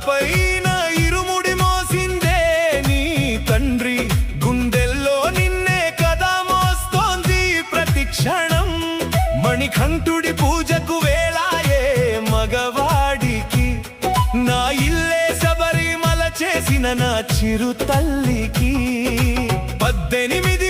పైన ఇరుముడి మోసిందే నీ తండ్రి, గుండెల్లో నిన్నే కదా మోస్తోంది ప్రతి క్షణం. మణికంఠుడి పూజకు వేళాయే మగవాడికి, నా ఇల్లే శబరిమల చేసిన నా చిరు తల్లికి. 18